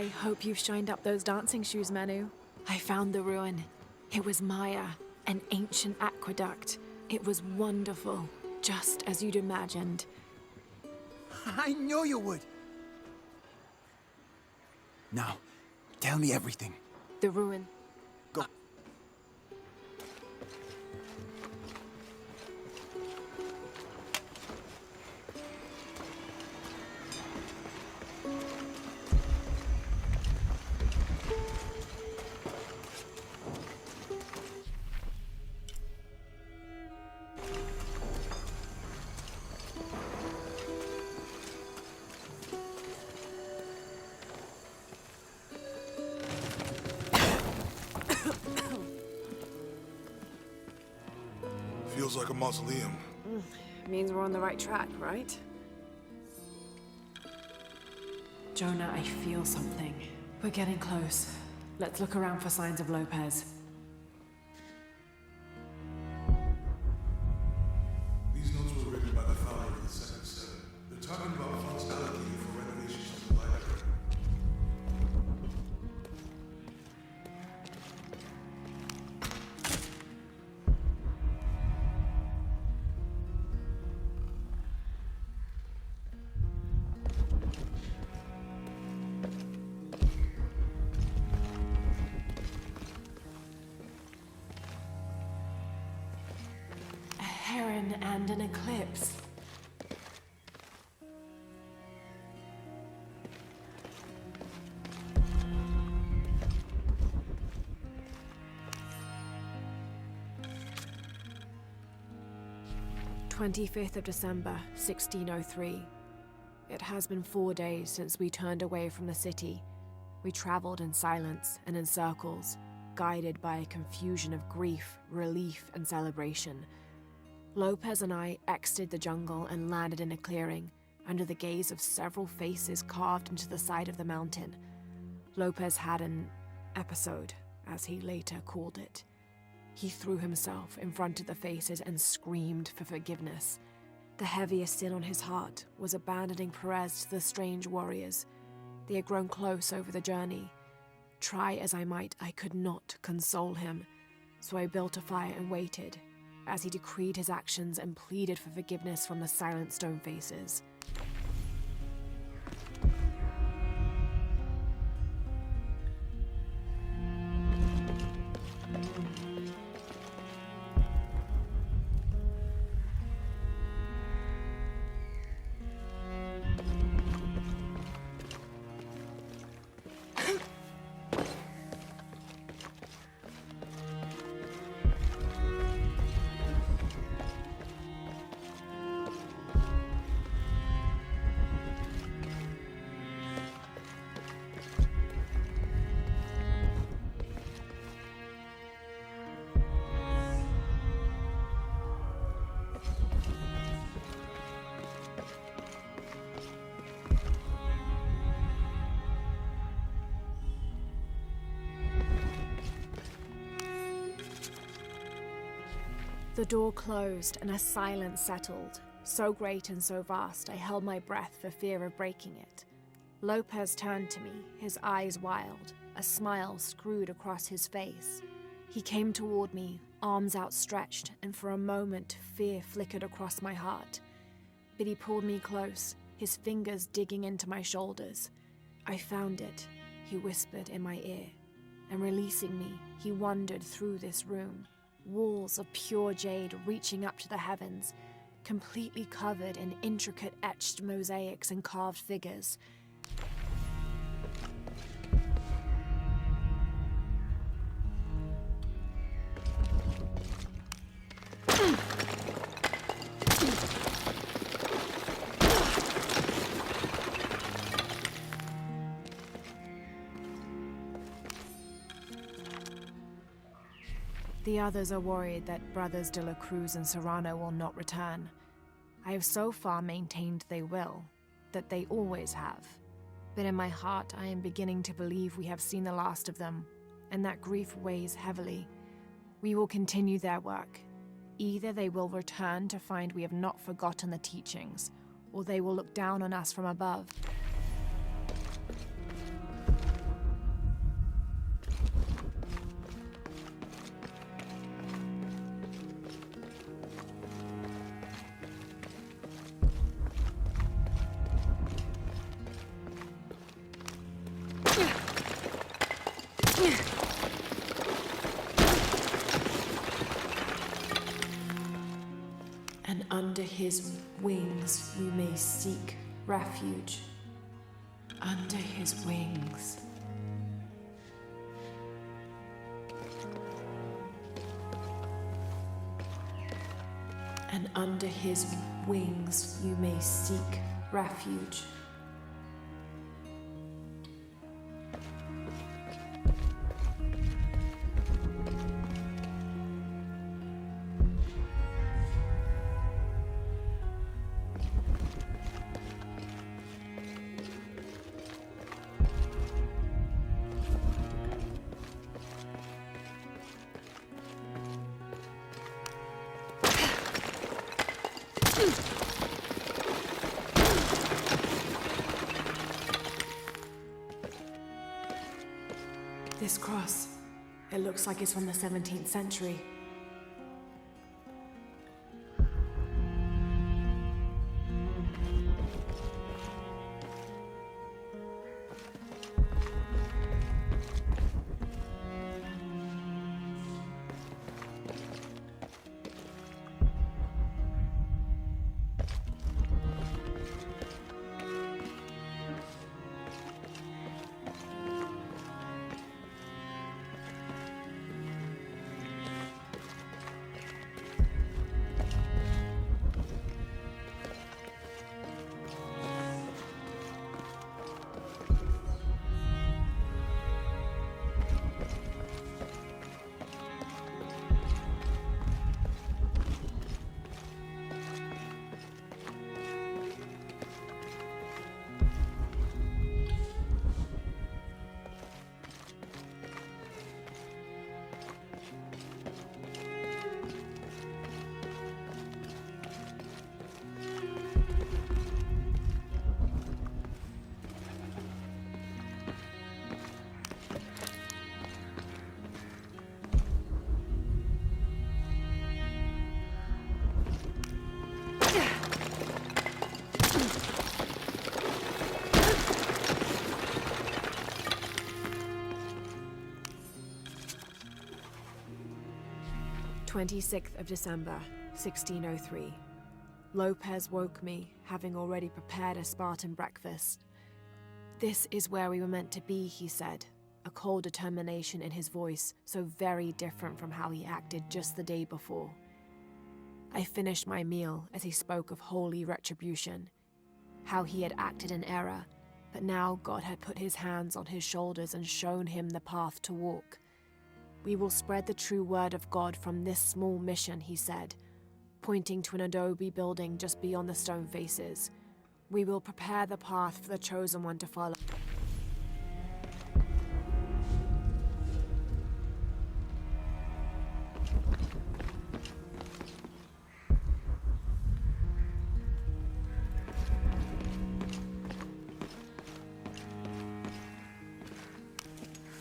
hope you've shined up those dancing shoes, Manu. I found the ruin. It was Maya, an ancient aqueduct. It was wonderful, just as you'd imagined. I knew you would! Now, tell me everything. The ruin. Go. Feels like a mausoleum. Means we're on the right track, right? Jonah, I feel something. We're getting close. Let's look around for signs of Lopez. These notes were written by the founder of the Second Seven. They're talking about funds allocated for renovations of the library. And an eclipse. "25th of December, 1603. It has been 4 days since we turned away from the city. We traveled in silence and in circles, guided by a confusion of grief, relief, and celebration. Lopez and I exited the jungle and landed in a clearing, under the gaze of several faces carved into the side of the mountain. Lopez had an episode, as he later called it. He threw himself in front of the faces and screamed for forgiveness. The heaviest sin on his heart was abandoning Perez to the strange warriors. They had grown close over the journey. Try as I might, I could not console him, so I built a fire and waited, as he decreed his actions and pleaded for forgiveness from the silent stone faces. The door closed and a silence settled, so great and so vast I held my breath for fear of breaking it. Lopez turned to me, his eyes wild, a smile screwed across his face. He came toward me, arms outstretched, and for a moment fear flickered across my heart. But he pulled me close, his fingers digging into my shoulders. "I found it," he whispered in my ear, and releasing me, he wandered through this room. Walls of pure jade reaching up to the heavens, completely covered in intricate etched mosaics and carved figures. The others are worried that Brothers de la Cruz and Serrano will not return. I have so far maintained they will, that they always have. But in my heart, I am beginning to believe we have seen the last of them, and that grief weighs heavily. We will continue their work. Either they will return to find we have not forgotten the teachings, or they will look down on us from above. And under his wings you may seek refuge. Under his wings. And under his wings you may seek refuge. This cross, it looks like it's from the 17th century. December 26th, 1603. Lopez woke me, having already prepared a Spartan breakfast. "This is where we were meant to be," he said, a cold determination in his voice, so very different from how he acted just the day before. I finished my meal as he spoke of holy retribution, how he had acted in error, but now God had put his hands on his shoulders and shown him the path to walk. "We will spread the true word of God from this small mission," he said, pointing to an adobe building just beyond the stone faces. "We will prepare the path for the chosen one to follow."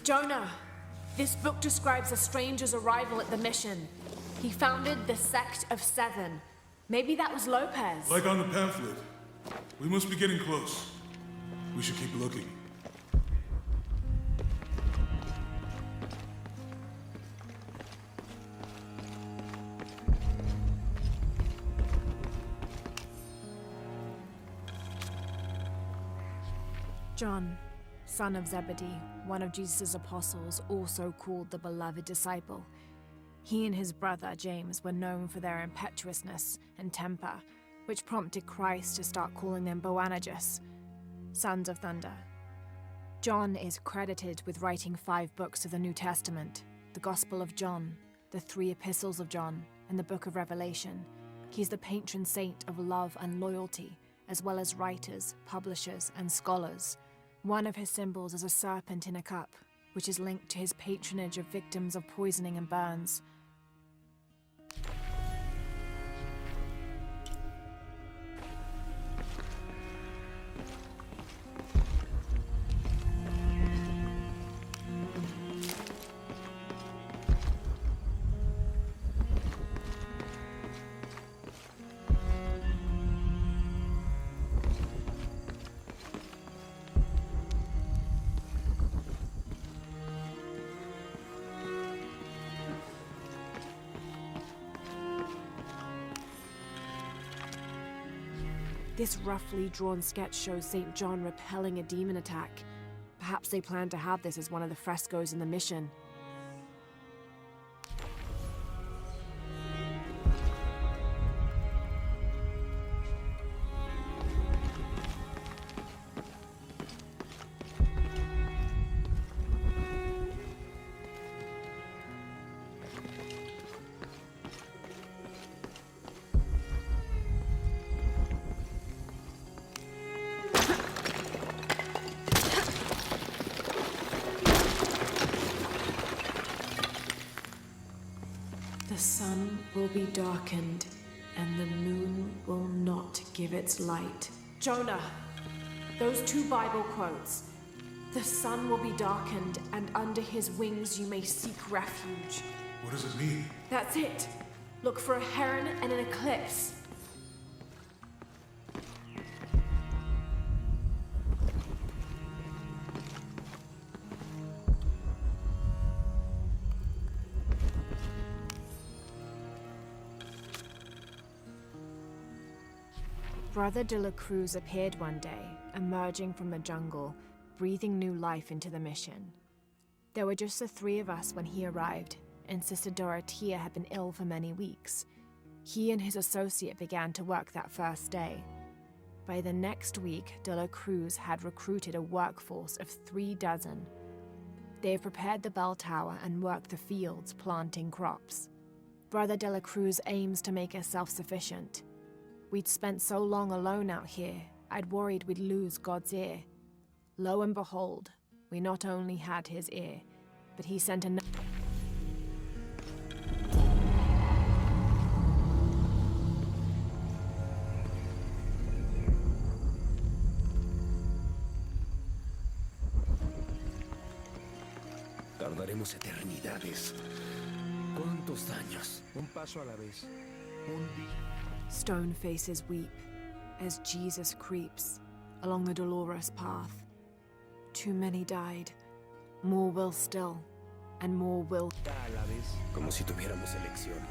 Jonah! This book describes a stranger's arrival at the mission. He founded the Sect of Seven. Maybe that was Lopez. Like on the pamphlet. We must be getting close. We should keep looking. John, son of Zebedee, one of Jesus' apostles, also called the beloved disciple. He and his brother James were known for their impetuousness and temper, which prompted Christ to start calling them Boanerges, sons of thunder. John is credited with writing 5 books of the New Testament, the Gospel of John, the 3 epistles of John, and the Book of Revelation. He's the patron saint of love and loyalty, as well as writers, publishers, and scholars. One of his symbols is a serpent in a cup, which is linked to his patronage of victims of poisoning and burns. This roughly drawn sketch shows St. John repelling a demon attack. Perhaps they plan to have this as one of the frescoes in the mission. The sun will be darkened, and the moon will not give its light. Jonah, those two Bible quotes. The sun will be darkened, and under his wings you may seek refuge. What does it mean? That's it. Look for a heron and an eclipse. Brother de la Cruz appeared one day, emerging from the jungle, breathing new life into the mission. There were just the three of us when he arrived, and Sister Dorothea had been ill for many weeks. He and his associate began to work that first day. By the next week, de la Cruz had recruited a workforce of 36. They have prepared the bell tower and worked the fields, planting crops. Brother de la Cruz aims to make us self-sufficient. We'd spent so long alone out here, I'd worried we'd lose God's ear. Lo and behold, we not only had his ear, but he sent another. Tardaremos eternidades. ¿Cuántos años? Un paso a la vez. Un día. Stone faces weep as Jesus creeps along the dolorous path. Too many died, more will still, and more will. A la vez. Como si tuviéramos elección.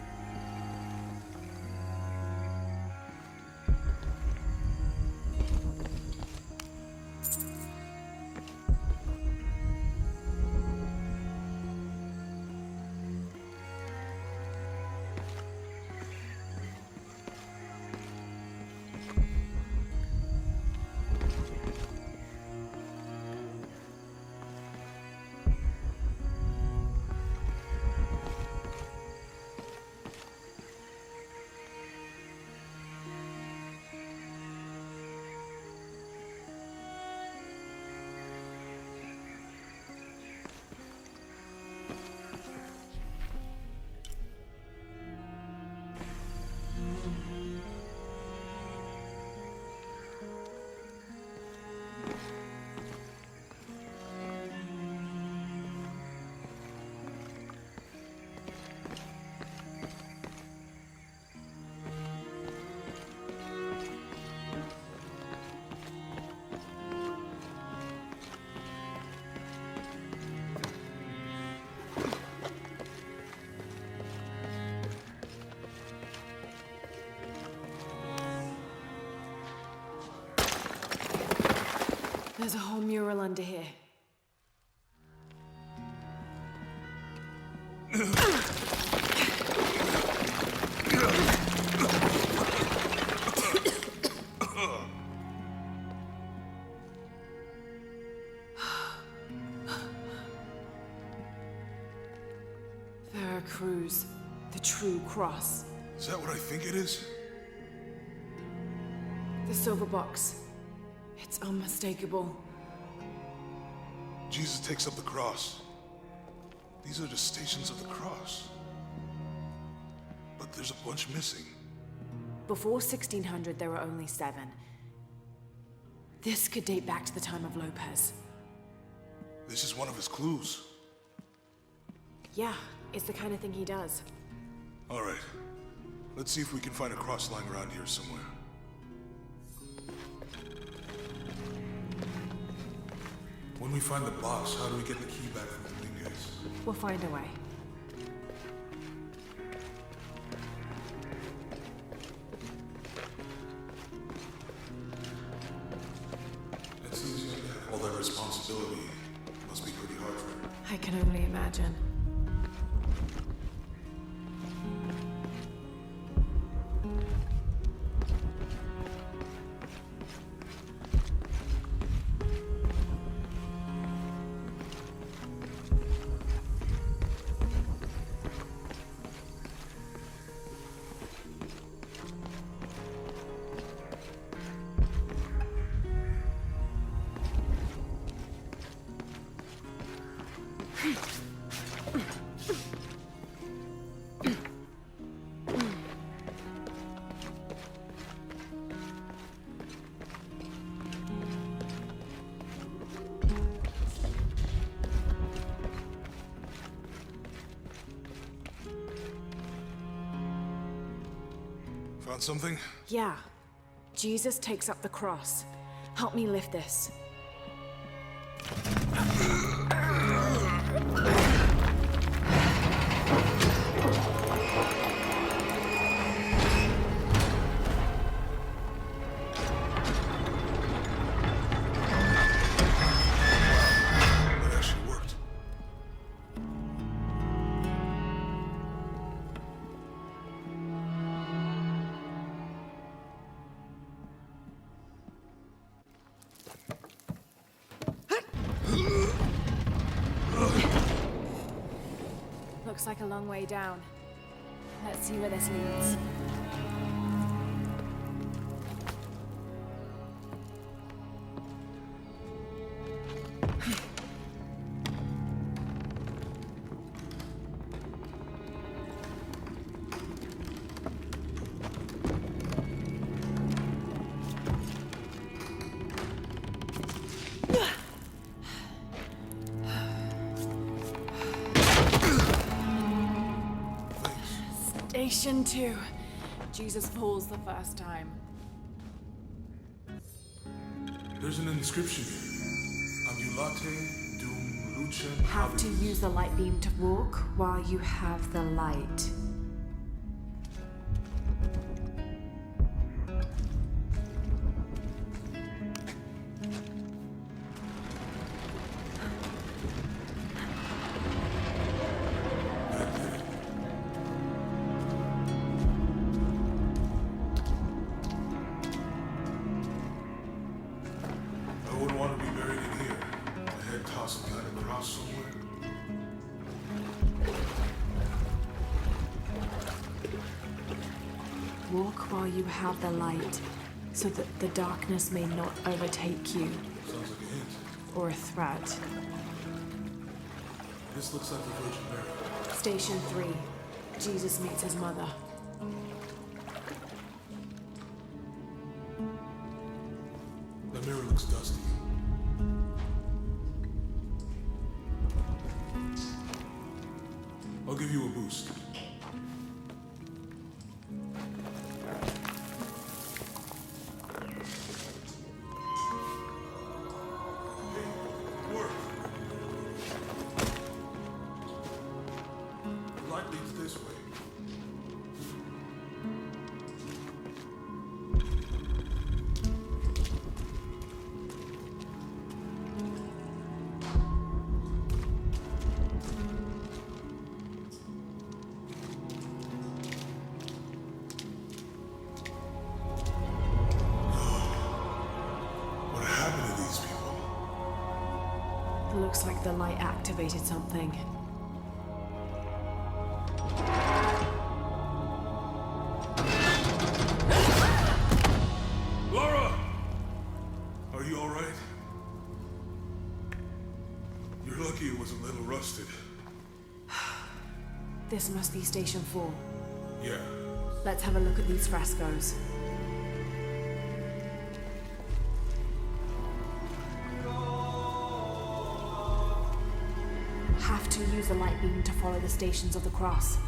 There's a whole mural under here. Veracruz, the true cross. Is that what I think it is? The silver box. It's unmistakable. Jesus takes up the cross. These are the stations of the cross. But there's a bunch missing. Before 1600, there were only 7. This could date back to the time of Lopez. This is one of his clues. Yeah, it's the kind of thing he does. All right. Let's see if we can find a cross lying around here somewhere. When we find the box, how do we get the key back from the Dominguez? We'll find a way. responsibility must be pretty hard for her. I can only imagine. Found something? Yeah. Jesus takes up the cross. Help me lift this. That actually worked. Looks like a long way down. Let's see where this leads. Station 2. Jesus falls the first time. There's an inscription here. Ambulate dum lucem Have to habemus. use the light beam to walk while you have the light. I wouldn't want to be buried in here. My head tossed behind a cross somewhere. Walk while you have the light, so that the darkness may not overtake you, Sounds like a hint. or a threat. This looks like the Virgin Mary. Station 3. Jesus meets his mother. That mirror looks dusty. I'll give you a boost. Hey, work. The light leads this way. What happened to these people? Looks like the light activated something. Laura! Are you all right? You're lucky it was a little rusted. This must be Station 4. Yeah. Let's have a look at these frescoes. Have to use the light beam to follow the stations of the cross.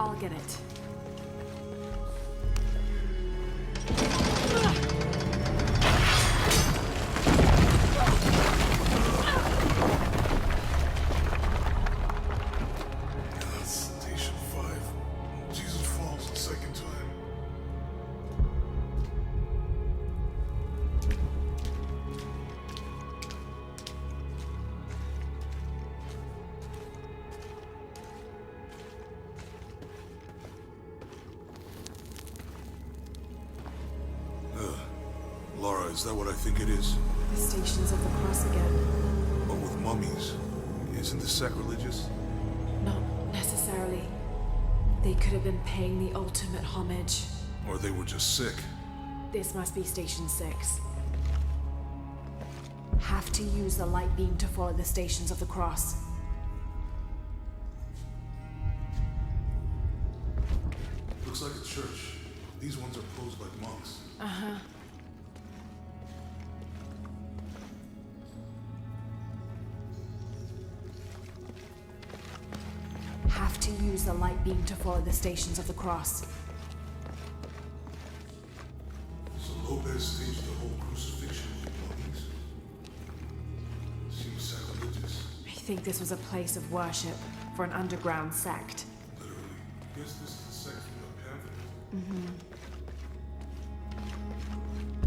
I'll get it. Station 5. Jesus falls the second time. Laura, is that what I think it is? The Stations of the Cross again. But with mummies, isn't this sacrilegious? Not necessarily. They could have been paying the ultimate homage. Or they were just sick? This must be Station 6. Have to use the light beam to follow the Stations of the Cross. Looks like a church. These ones are posed like monks. Uh-huh. Have to use the light beam to follow the Stations of the Cross. So Lopez staged the whole crucifixion with mummies? Seems sacrilegious. I think this was a place of worship for an underground sect. Literally. Guess this is the sect from the pamphlet.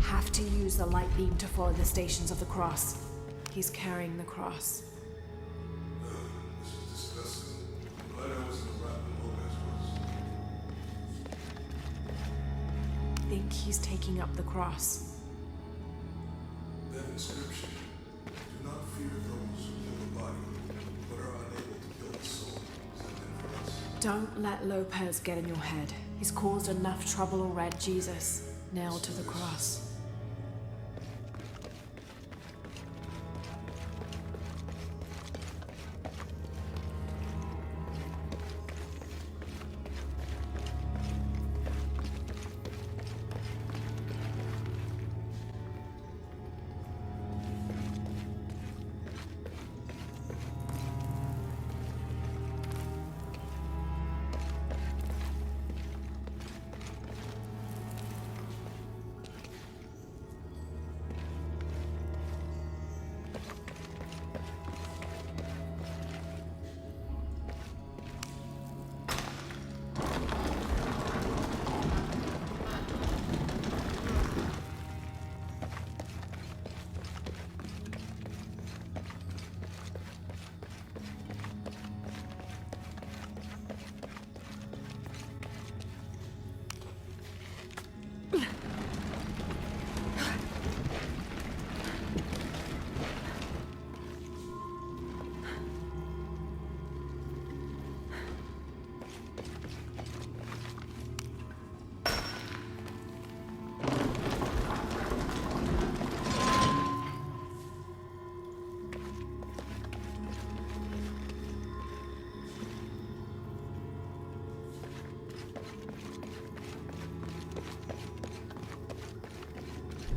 Have to use the light beam to follow the Stations of the Cross. He's carrying the cross. This is disgusting. I'm glad I wasn't around when Lopez was. Think he's taking up the cross. That inscription. Do not fear those who kill the body, but are unable to kill the soul. Is that meant for us? Don't let Lopez get in your head. He's caused enough trouble already. Jesus, nailed to the cross.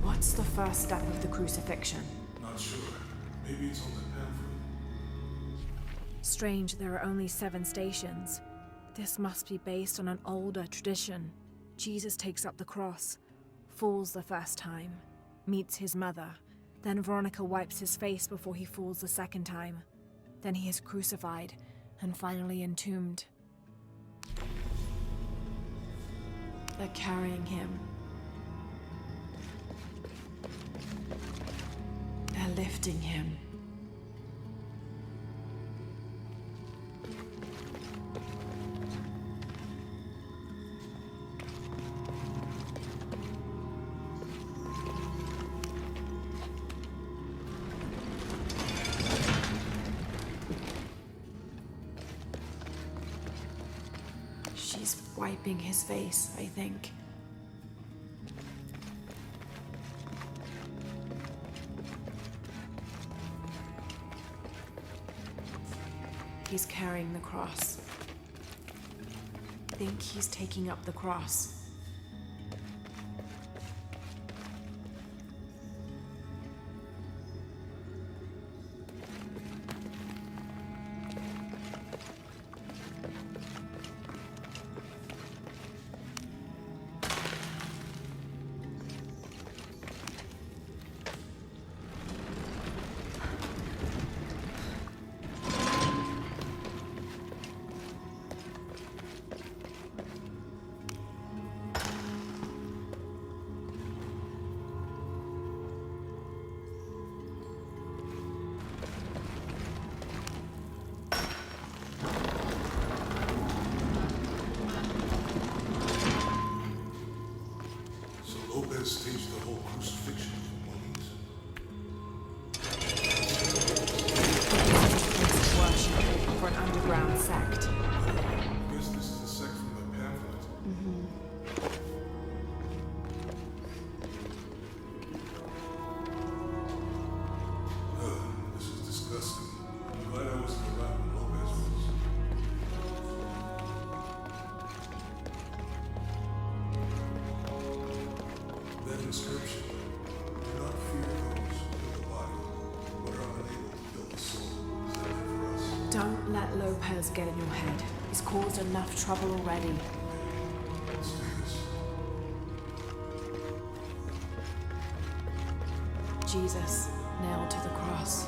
What's the first step of the crucifixion? Not sure. Maybe it's on the pamphlet. Strange there are only 7 stations. This must be based on an older tradition. Jesus takes up the cross, falls the first time, meets his mother. Then Veronica wipes his face before he falls the second time. Then he is crucified and finally entombed. They're carrying him. They're lifting him. She's wiping his face, I think. He's carrying the cross. I think he's taking up the cross. underground sect. I guess this is a sect from the pamphlet. This is disgusting. I'm glad I wasn't around when Lopez was. That inscription. Do not fear those who kill the body, but are unable to kill the soul. Is that meant for us? Don't let Lopez get in your head. He's caused enough trouble already. Let's do this. Jesus, nailed to the cross.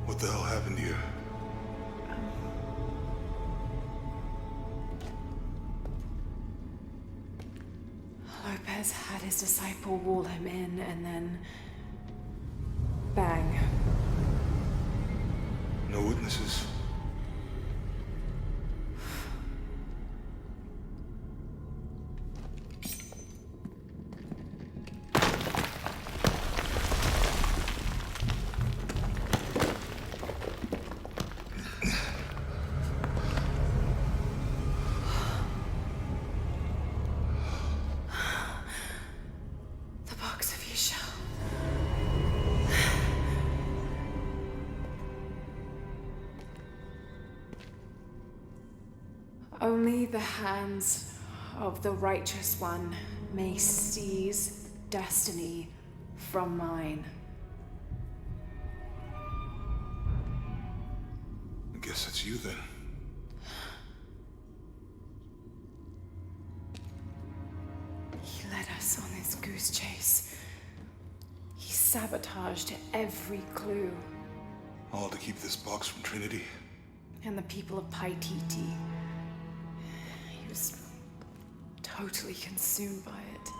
What the hell happened here? Lopez had his disciple wall him in, and then... bang. No witnesses. The box of Isha. Only the hands of the righteous one may seize destiny from mine. I guess it's you then. He led us on this goose chase. He sabotaged every clue. All to keep this box from Trinity. And the people of Paititi. He was totally consumed by it.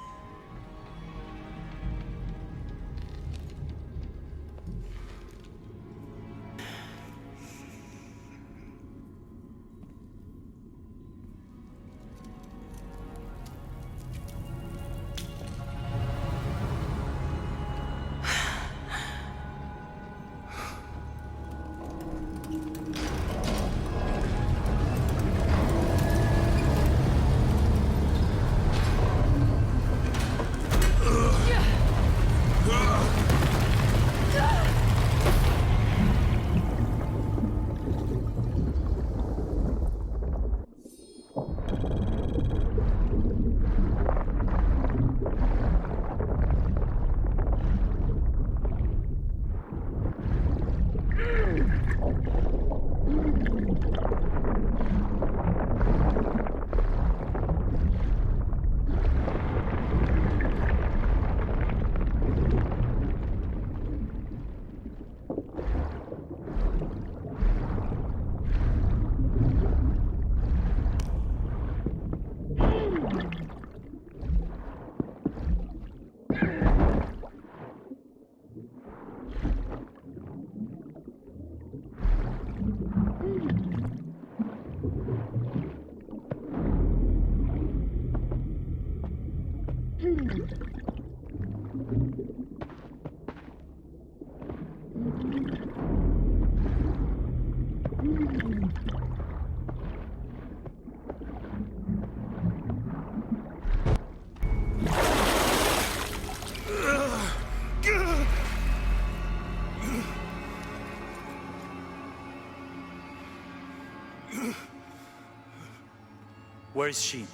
Where is she?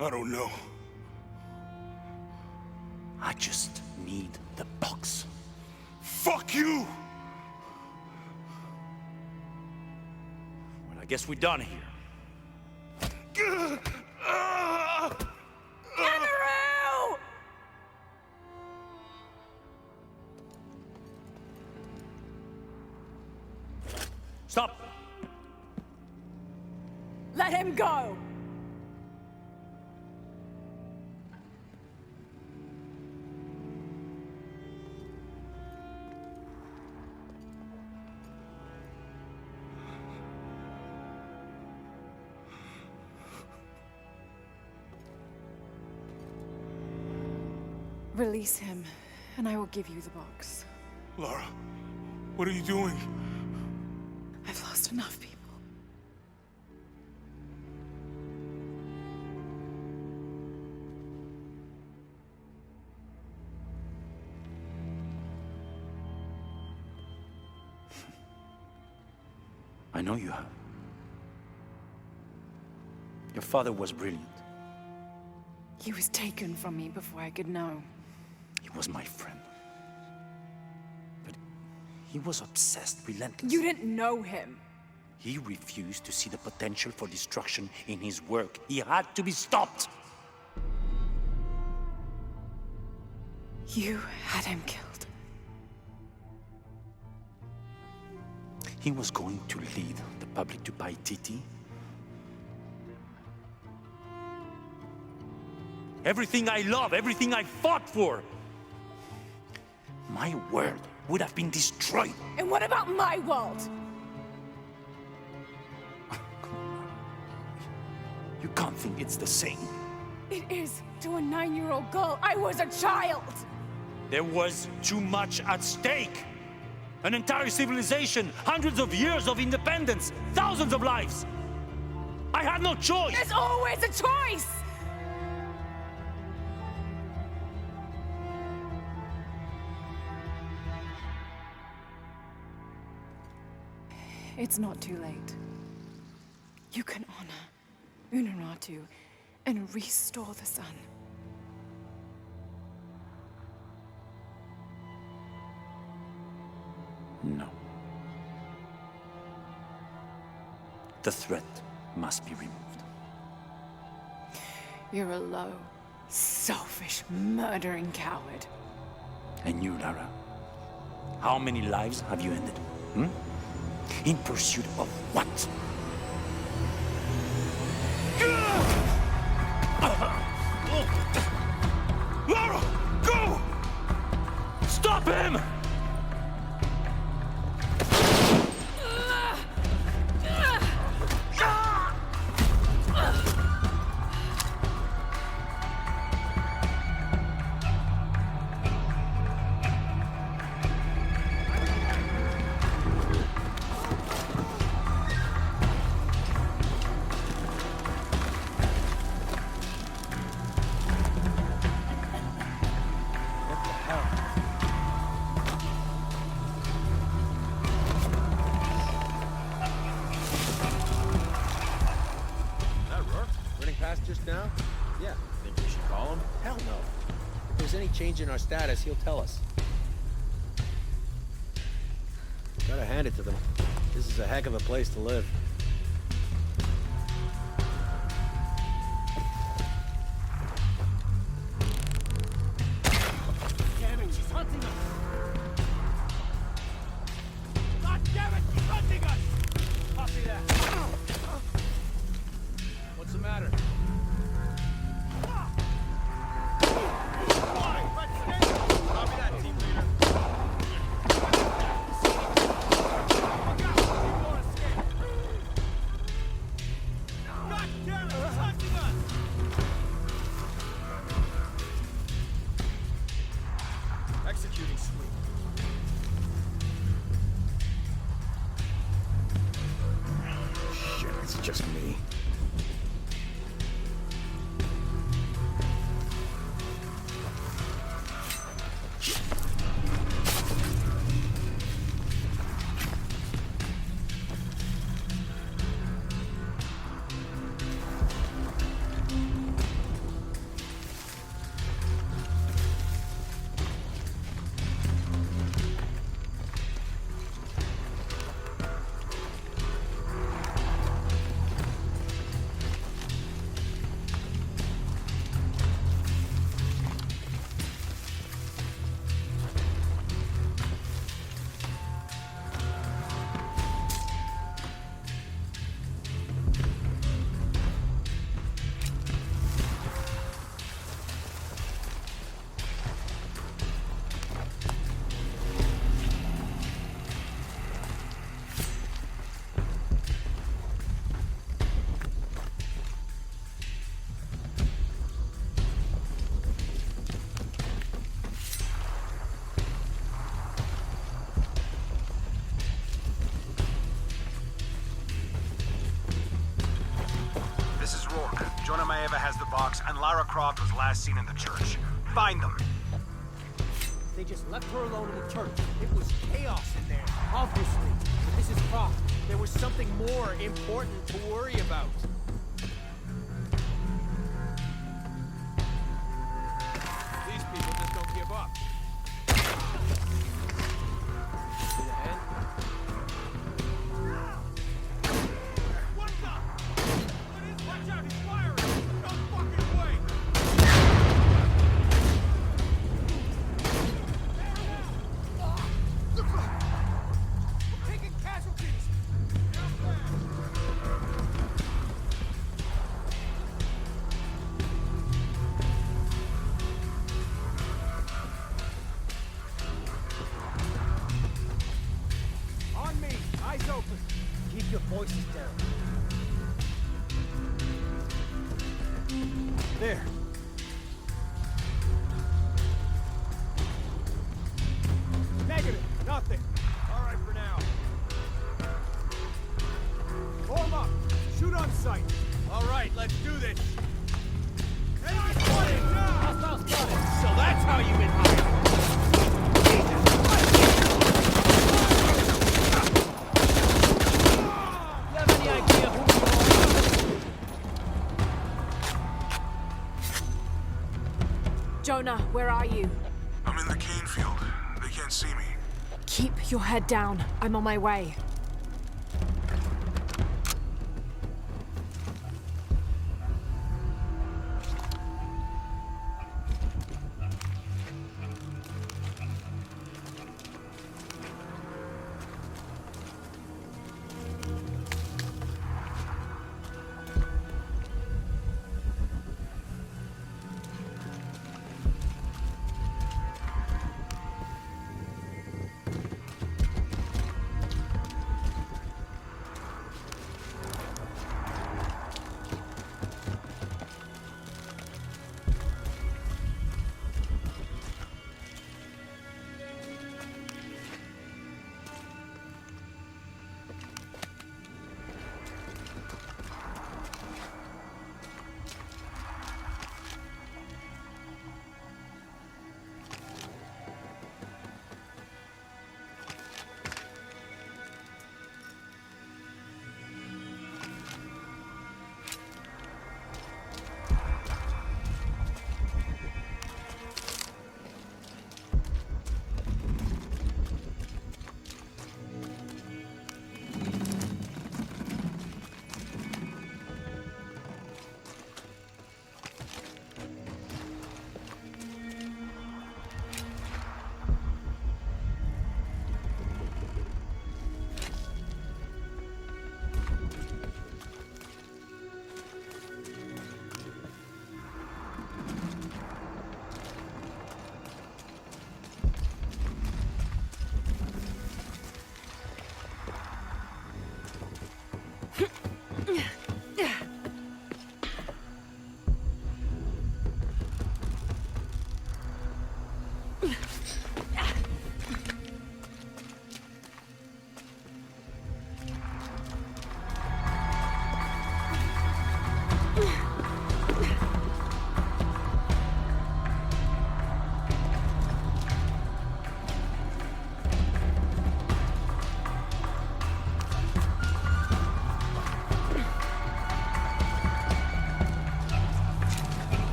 I don't know. I just need the box. Fuck you! Well, I guess we're done here. Andrew! Stop! Let him go! Release him, and I will give you the box. Lara, what are you doing? I've lost enough people. I know you have. Your father was brilliant. He was taken from me before I could know. He was my friend. But he was obsessed, relentless. You didn't know him. He refused to see the potential for destruction in his work. He had to be stopped. You had him killed. He was going to lead the public to buy TT. Everything I love, everything I fought for! My world would have been destroyed. And what about my world? You can't think it's the same. It is to a 9-year-old girl. I was a child. There was too much at stake! An entire civilization, hundreds of years of independence, thousands of lives! I had no choice! There's always a choice! It's not too late. You can honor Unedited and restore the sun. No. The threat must be removed. You're a low, selfish, murdering coward. And you, Lara, how many lives have you ended? Hmm? In pursuit of what? Lara, go! Stop him! Just now? Yeah. Think we should call him? Hell no. If there's any change in our status, he'll tell us. Gotta hand it to them. This is a heck of a place to live. Damn it, she's hunting us! God damn it, she's hunting us! Copy that. What's the matter? Eva has the box, and Lara Croft was last seen in the church. Find them. They just left her alone in the church. It was chaos in there, obviously. But this is Croft. There was something more important to worry about. These people just don't give up. Need a hand? What the? What is? Watch out, he's firing! No fucking way! We're taking casualties! On me! Eyes open! Keep your voices down. There. Negative. Nothing. All right for now. Form up. Shoot on sight. All right, let's do this. Enemy spotted! Hostile spotted! So that's how you been hired! You have any idea who you are? Jonah, where are you? I'm in the cane field. They can't see me. Keep your head down. I'm on my way.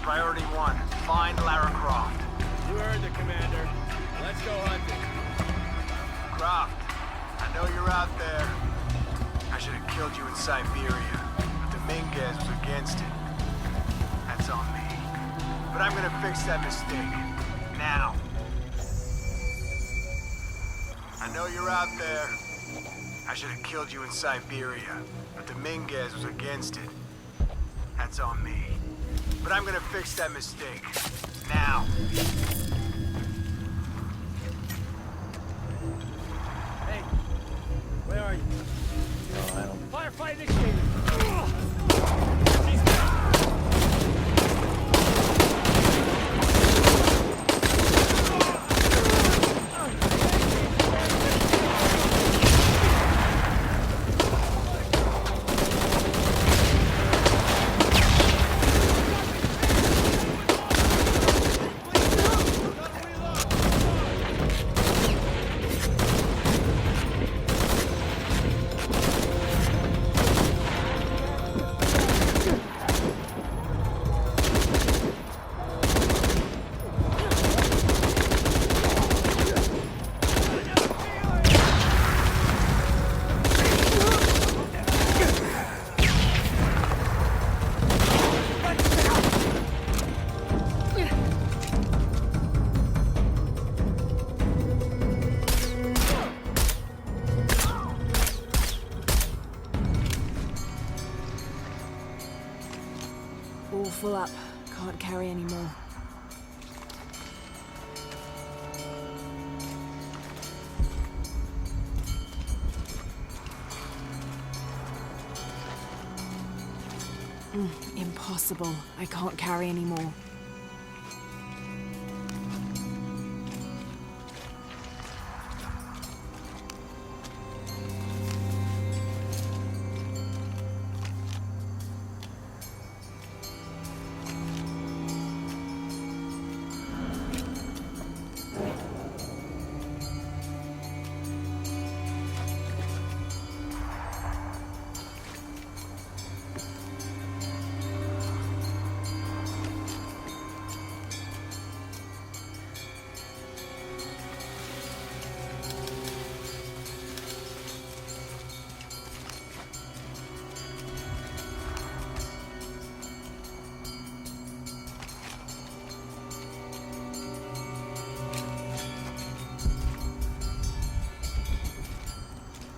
Priority 1, find Lara Croft. You heard the commander. Let's go hunting. Croft, I know you're out there. I should have killed you in Siberia, but Dominguez was against it. That's on me. But I'm gonna fix that mistake. Now. I know you're out there. I should have killed you in Siberia, but the Minguez was against it. That's on me. But I'm gonna fix that mistake. Now. Hey, where are you? No, I don't. Firefight initiated! All full up. Can't carry any more. Impossible. I can't carry any more.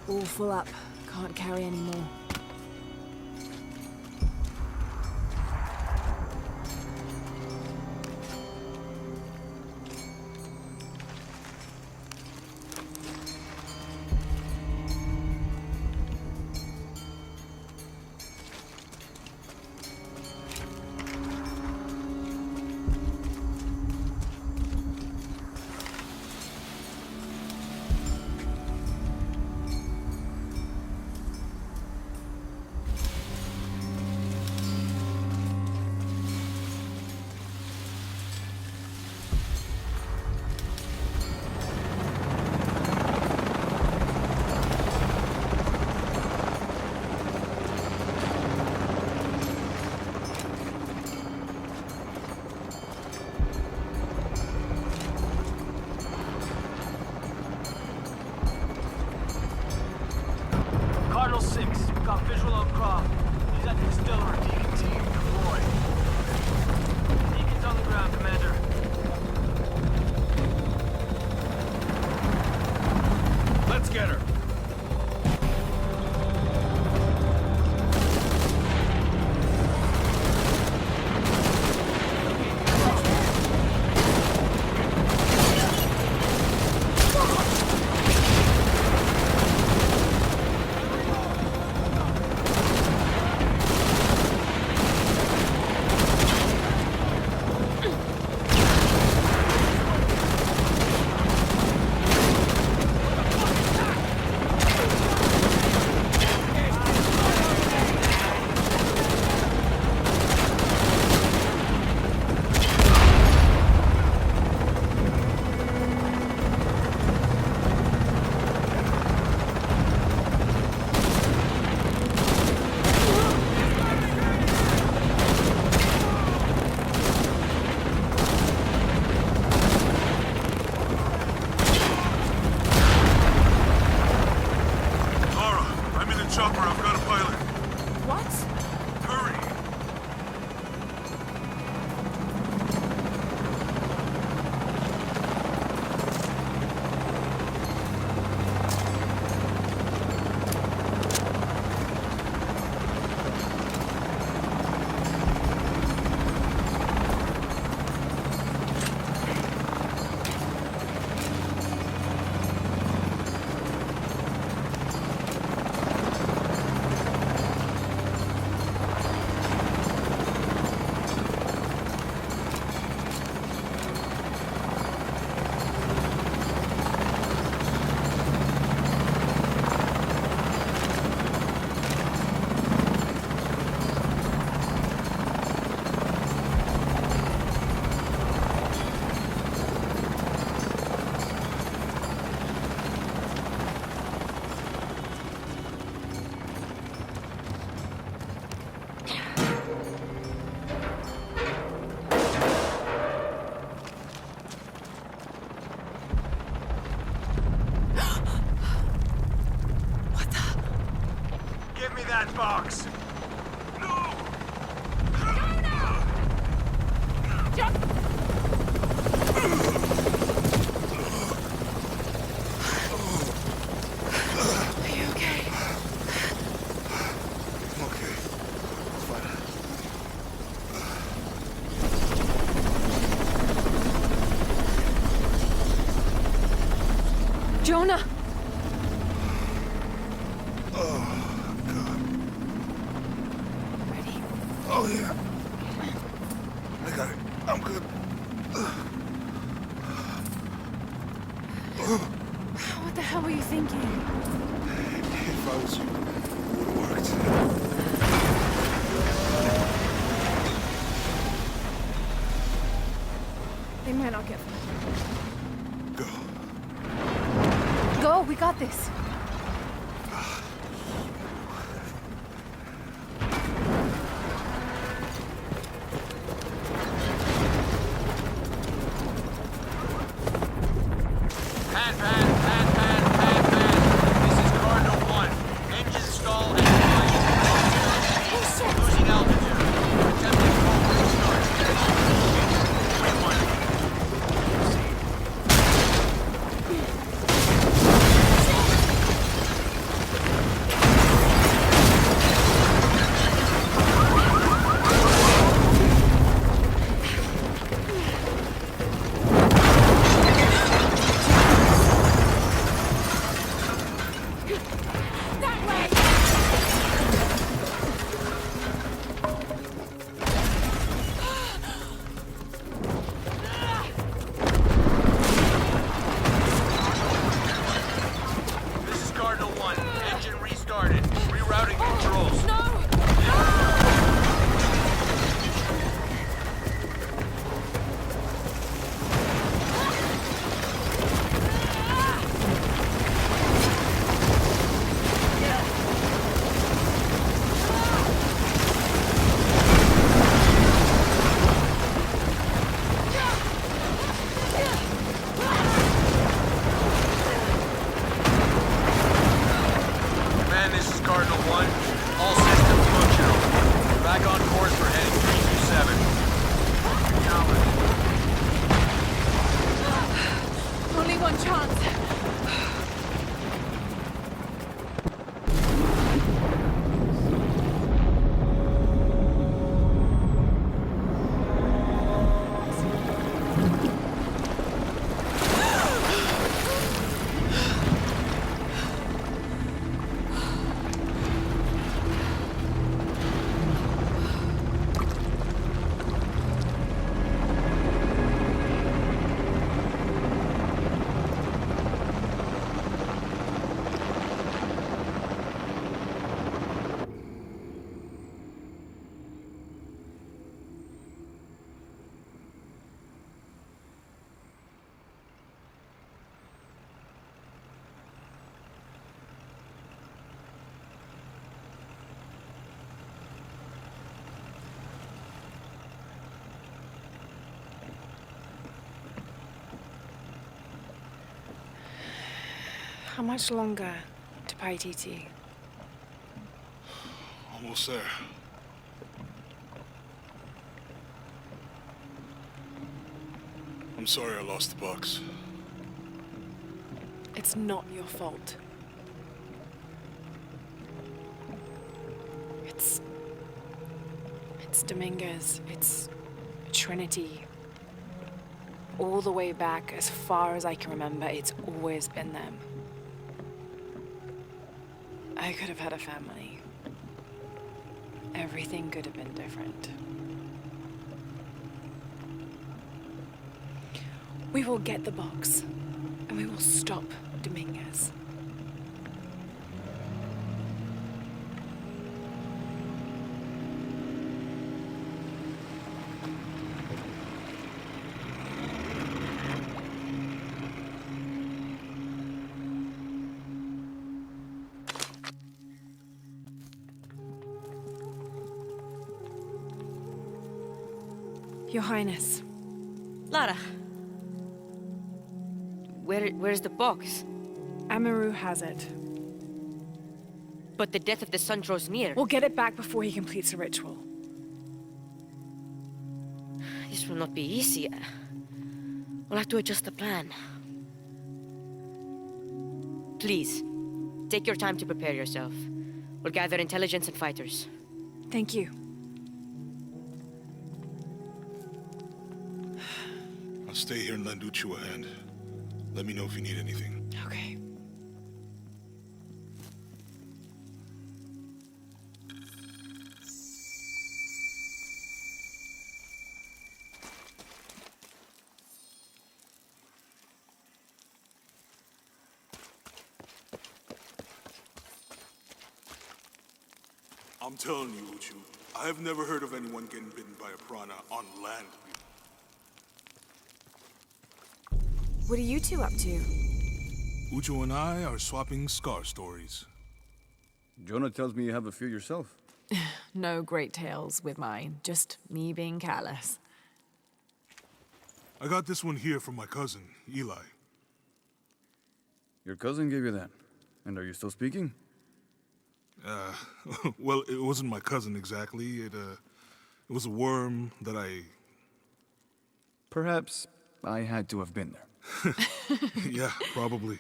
All full up. Can't carry any more. Cardinal 6, got visual on Croft. He's at the distillery. Deacon team, deploy. Deacon's on the ground, Commander. Let's get her! that box! No! Are you okay? I'm okay. It's fine. Jonah! Oh, God. Ready? Oh, yeah. I got it. I'm good. What the hell were you thinking? If I was you, it would have worked. They might not get far. Go. Go, we got this. Pan. This is Cardinal 1. Engine stall and flying. Losing altitude. Attempting full restart. 21. This is Cardinal 1. Engine restarted. Rerouting controls. Command, this is Cardinal 1. All systems functional. Back on course for heading 327. Only one chance. How much longer to pay TT? Almost there. I'm sorry I lost the box. It's not your fault. It's Dominguez. It's Trinity. All the way back, as far as I can remember, it's always been them. I could have had a family. Everything could have been different. We will get the box, and we will stop Dominguez. Your Highness. Lara. Where's the box? Amaru has it. But the death of the sun draws near. We'll get it back before he completes the ritual. This will not be easy. We'll have to adjust the plan. Please, take your time to prepare yourself. We'll gather intelligence and fighters. Thank you. I'll stay here and lend Uchu a hand. Let me know if you need anything. Okay. I'm telling you, Uchu, I have never heard of anyone getting bitten by a piranha on land. What are you two up to? Uchu and I are swapping scar stories. Jonah tells me you have a few yourself. No great tales with mine, just me being careless. I got this one here from my cousin, Eli. Your cousin gave you that. And are you still speaking? Well, it wasn't my cousin exactly. It was a worm that I... Perhaps I had to have been there. Yeah, probably.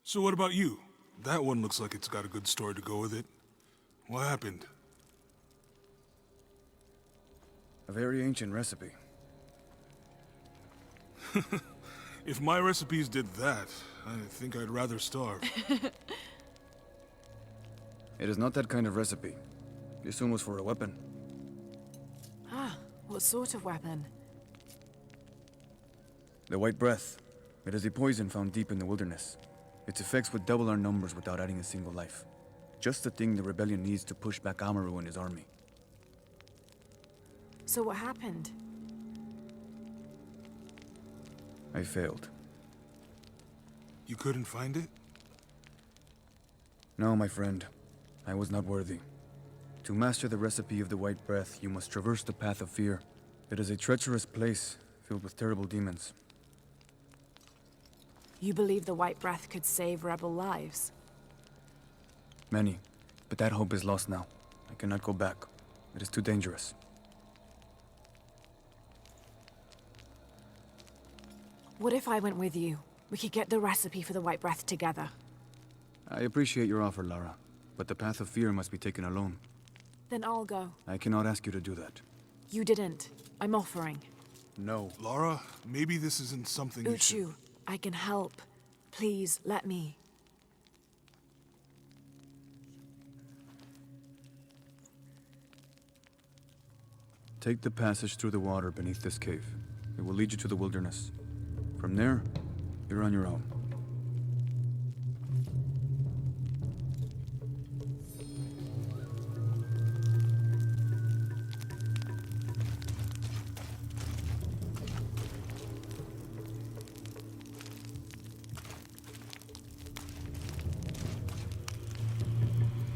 So what about you? That one looks like it's got a good story to go with it. What happened? A very ancient recipe. If my recipes did that, I think I'd rather starve. It is not that kind of recipe. This one was for a weapon. Ah, what sort of weapon? The White Breath. It is a poison found deep in the wilderness. Its effects would double our numbers without adding a single life. Just the thing the rebellion needs to push back Amaru and his army. So what happened? I failed. You couldn't find it? No, my friend. I was not worthy. To master the recipe of the White Breath, you must traverse the path of fear. It is a treacherous place, filled with terrible demons. You believe the White Breath could save rebel lives? Many. But that hope is lost now. I cannot go back. It is too dangerous. What if I went with you? We could get the recipe for the White Breath together. I appreciate your offer, Lara. But the path of fear must be taken alone. Then I'll go. I cannot ask you to do that. You didn't. I'm offering. No. Lara, maybe this isn't something you should... Uchu, I can help. Please, let me. Take the passage through the water beneath this cave. It will lead you to the wilderness. From there, you're on your own.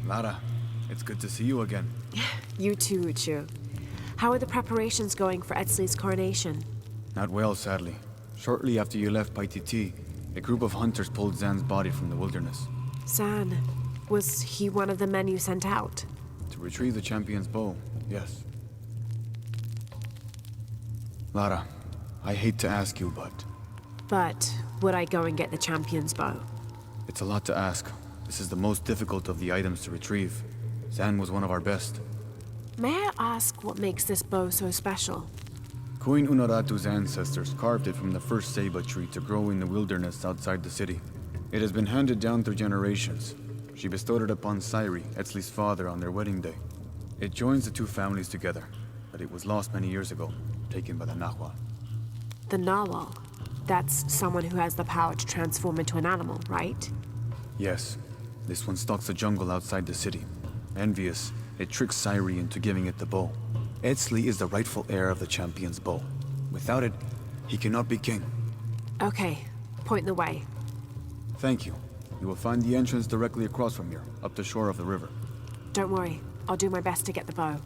Lara, it's good to see you again. You too, Uchu. How are the preparations going for Etzli's coronation? Not well, sadly. Shortly after you left Paititi, a group of hunters pulled Zan's body from the wilderness. Zan, was he one of the men you sent out? To retrieve the champion's bow, yes. Lara, I hate to ask you, But would I go and get the champion's bow? it's a lot to ask. This is the most difficult of the items to retrieve. Zan was one of our best. May I ask what makes this bow so special? Queen Unaratu's ancestors carved it from the first ceiba tree to grow in the wilderness outside the city. It has been handed down through generations. She bestowed it upon Sairi, Etzli's father, on their wedding day. It joins the two families together, but it was lost many years ago, taken by the Nahual. The Narwhal. That's someone who has the power to transform into an animal, right? Yes. This one stalks the jungle outside the city. Envious, it tricks Sairi into giving it the bow. Etzli is the rightful heir of the champion's bow. Without it, he cannot be king. Okay, point the way. Thank you. You will find the entrance directly across from here, up the shore of the river. Don't worry, I'll do my best to get the bow.